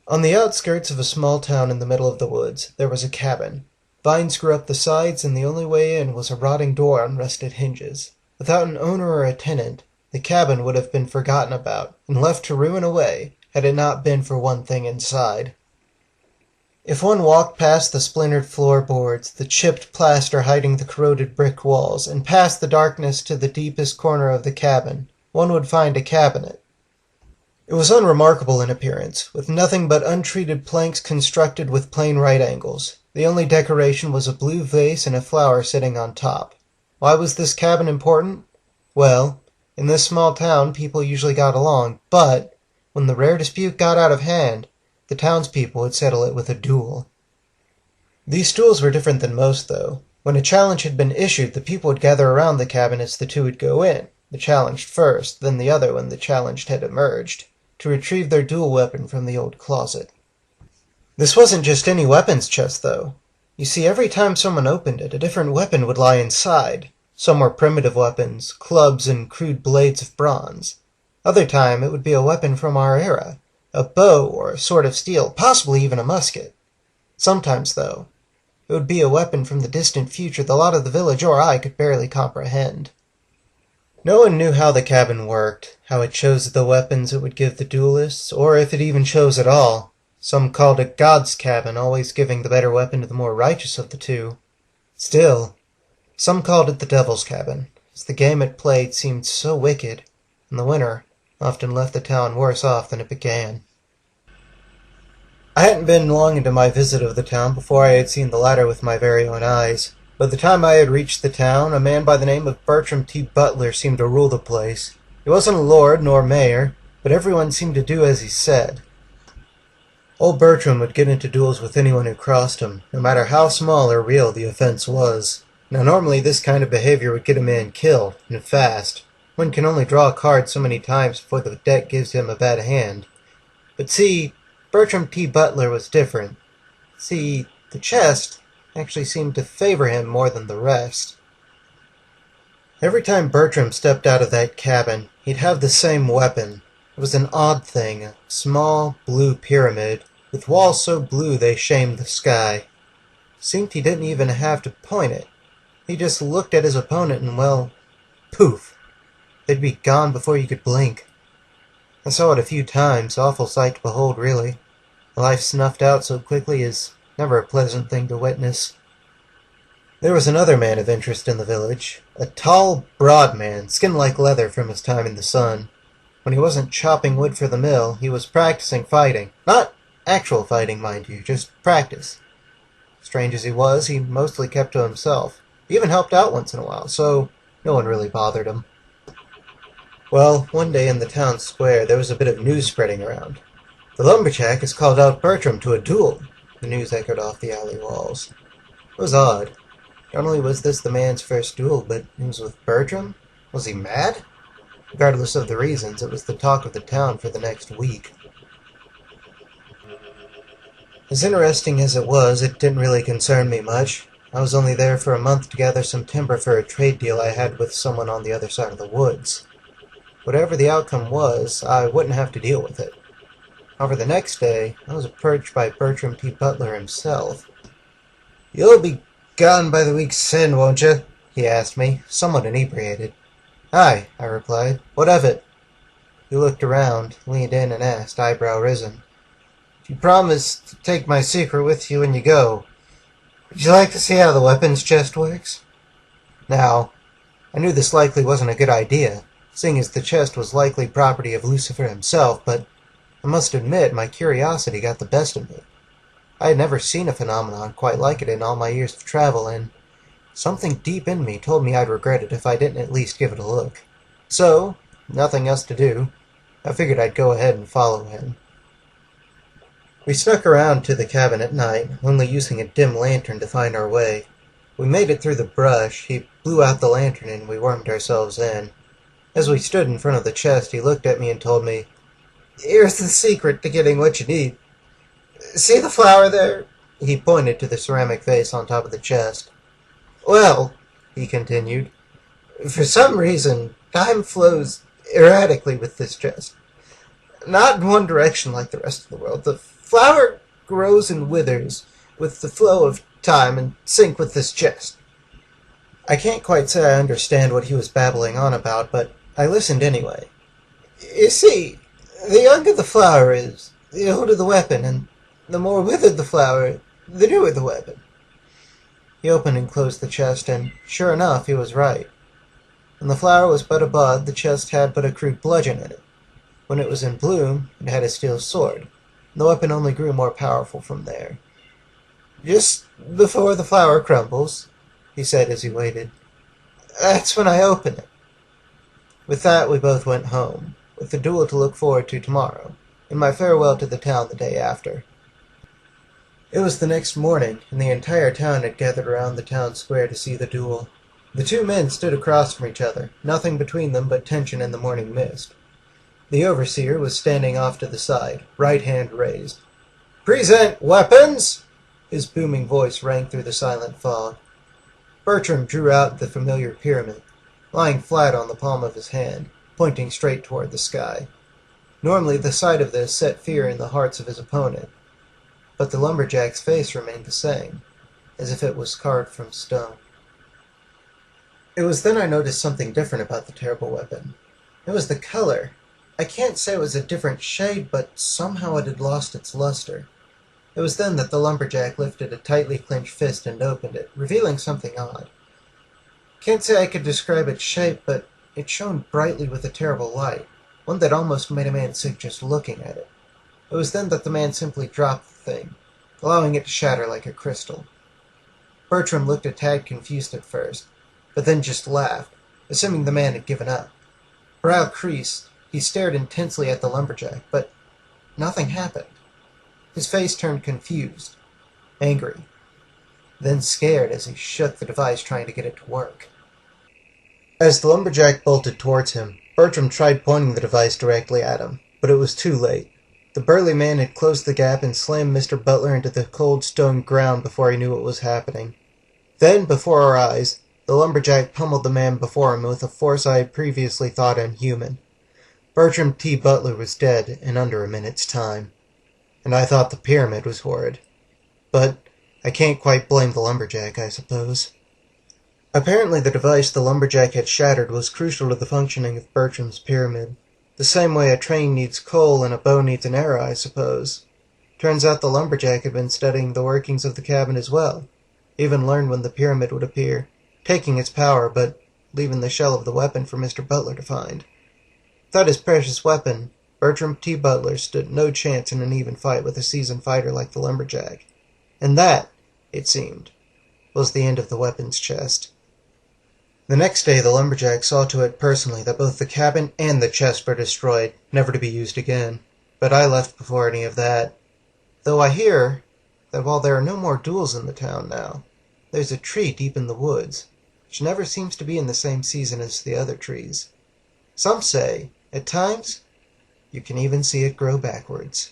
On the outskirts of a small town in the middle of the woods, there was a cabin. Vines grew up the sides, and the only way in was a rotting door on rusted hinges. Without an owner or a tenant, the cabin would have been forgotten about, and left to ruin away, had it not been for one thing inside. If one walked past the splintered floorboards, the chipped plaster hiding the corroded brick walls, and past the darkness to the deepest corner of the cabin, one would find a cabinet. It was unremarkable in appearance, with nothing but untreated planks constructed with plain right angles. The only decoration was a blue vase and a flower sitting on top. Why was this cabin important? Well, in this small town people usually got along, but when the rare dispute got out of hand, the townspeople would settle it with a duel. These duels were different than most, though. When a challenge had been issued, the people would gather around the cabin as the two would go in, the challenged first, then the other when the challenged had emerged, to retrieve their dual weapon from the old closet. This wasn't just any weapons chest, though. You see, every time someone opened it, a different weapon would lie inside. Some were primitive weapons, clubs and crude blades of bronze. Other time, it would be a weapon from our era, a bow or a sword of steel, possibly even a musket. Sometimes, though, it would be a weapon from the distant future the lot of the village or I could barely comprehend. No one knew how the cabin worked, how it chose the weapons it would give the duelists, or if it even chose at all. Some called it God's cabin, always giving the better weapon to the more righteous of the two. Still, some called it the devil's cabin, as the game it played seemed so wicked, and the winner often left the town worse off than it began. I hadn't been long into my visit of the town before I had seen the latter with my very own eyes. By the time I had reached the town, a man by the name of Bertram T. Butler seemed to rule the place. He wasn't a lord nor mayor, but everyone seemed to do as he said. Old Bertram would get into duels with anyone who crossed him, no matter how small or real the offense was. Now normally this kind of behavior would get a man killed, and fast. One can only draw a card so many times before the deck gives him a bad hand. But see, Bertram T. Butler was different. See, the chest actually seemed to favor him more than the rest. Every time Bertram stepped out of that cabin, he'd have the same weapon. It was an odd thing, a small blue pyramid, with walls so blue they shamed the sky. Seemed he didn't even have to point it. He just looked at his opponent and, well, poof! They'd be gone before you could blink. I saw it a few times, awful sight to behold, really. A life snuffed out so quickly is never a pleasant thing to witness. There was another man of interest in the village, a tall, broad man, skin like leather from his time in the sun. When he wasn't chopping wood for the mill, he was practicing fighting. Not actual fighting, mind you, just practice. Strange as he was, he mostly kept to himself. He even helped out once in a while, so no one really bothered him. Well, one day in the town square, there was a bit of news spreading around. The lumberjack has called out Bertram to a duel. The news echoed off the alley walls. It was odd. Not only was this the man's first duel, but it was with Bertram? Was he mad? Regardless of the reasons, it was the talk of the town for the next week. As interesting as it was, it didn't really concern me much. I was only there for a month to gather some timber for a trade deal I had with someone on the other side of the woods. Whatever the outcome was, I wouldn't have to deal with it. However, the next day, I was approached by Bertram T. Butler himself. "You'll be gone by the week's end, won't you?" he asked me, somewhat inebriated. "Aye," I replied. "What of it?" He looked around, leaned in, and asked, eyebrow risen, "If you promise to take my secret with you when you go, would you like to see how the weapons chest works?" Now, I knew this likely wasn't a good idea, seeing as the chest was likely property of Lucifer himself, but I must admit my curiosity got the best of me. I had never seen a phenomenon quite like it in all my years of travel, and something deep in me told me I'd regret it if I didn't at least give it a look. So, nothing else to do, I figured I'd go ahead and follow him. We snuck around to the cabin at night, only using a dim lantern to find our way. We made it through the brush, he blew out the lantern, and we wormed ourselves in. As we stood in front of the chest, he looked at me and told me, "Here's the secret to getting what you need. See the flower there?" He pointed to the ceramic vase on top of the chest. "Well," he continued, "for some reason, time flows erratically with this chest. not in one direction like the rest of the world. The flower grows and withers with the flow of time in sync with this chest. I can't quite say I understand what he was babbling on about, but I listened anyway. You see, the younger the flower is, the older the weapon, and the more withered the flower, the newer the weapon. He opened and closed the chest, and sure enough, he was right. When the flower was but a bud, the chest had but a crude bludgeon in it. When it was in bloom, it had a steel sword, and the weapon only grew more powerful from there. "Just before the flower crumbles," he said as he waited, "that's when I open it." With that, we both went home, with the duel to look forward to tomorrow, and my farewell to the town the day after. It was the next morning, and the entire town had gathered around the town square to see the duel. The two men stood across from each other, nothing between them but tension and the morning mist. The overseer was standing off to the side, right hand raised. "Present weapons!" His booming voice rang through the silent fog. Bertram drew out the familiar pyramid, lying flat on the palm of his hand, pointing straight toward the sky. Normally the sight of this set fear in the hearts of his opponent, but the lumberjack's face remained the same, as if it was carved from stone. It was then I noticed something different about the terrible weapon. It was the color. I can't say it was a different shade, but somehow it had lost its luster. It was then that the lumberjack lifted a tightly clenched fist and opened it, revealing something odd. Can't say I could describe its shape, but it shone brightly with a terrible light, one that almost made a man sick just looking at it. It was then that the man simply dropped the thing, allowing it to shatter like a crystal. Bertram looked a tad confused at first, but then just laughed, assuming the man had given up. Brow creased, he stared intensely at the lumberjack, but nothing happened. His face turned confused, angry, then scared as he shook the device trying to get it to work. As the lumberjack bolted towards him, Bertram tried pointing the device directly at him, but it was too late. The burly man had closed the gap and slammed Mr. Butler into the cold stone ground before he knew what was happening. Then, before our eyes, the lumberjack pummeled the man before him with a force I had previously thought inhuman. Bertram T. Butler was dead in under a minute's time. And I thought the pyramid was horrid. But I can't quite blame the lumberjack, I suppose. Apparently the device the lumberjack had shattered was crucial to the functioning of Bertram's pyramid. The same way a train needs coal and a bow needs an arrow, I suppose. Turns out the lumberjack had been studying the workings of the cabin as well. Even learned when the pyramid would appear, taking its power, but leaving the shell of the weapon for Mr. Butler to find. Without his precious weapon, Bertram T. Butler stood no chance in an even fight with a seasoned fighter like the lumberjack. And that, it seemed, was the end of the weapons chest. The next day the lumberjack saw to it personally that both the cabin and the chest were destroyed, never to be used again. But I left before any of that. Though I hear that while there are no more duels in the town now, there's a tree deep in the woods, which never seems to be in the same season as the other trees. Some say, at times, you can even see it grow backwards.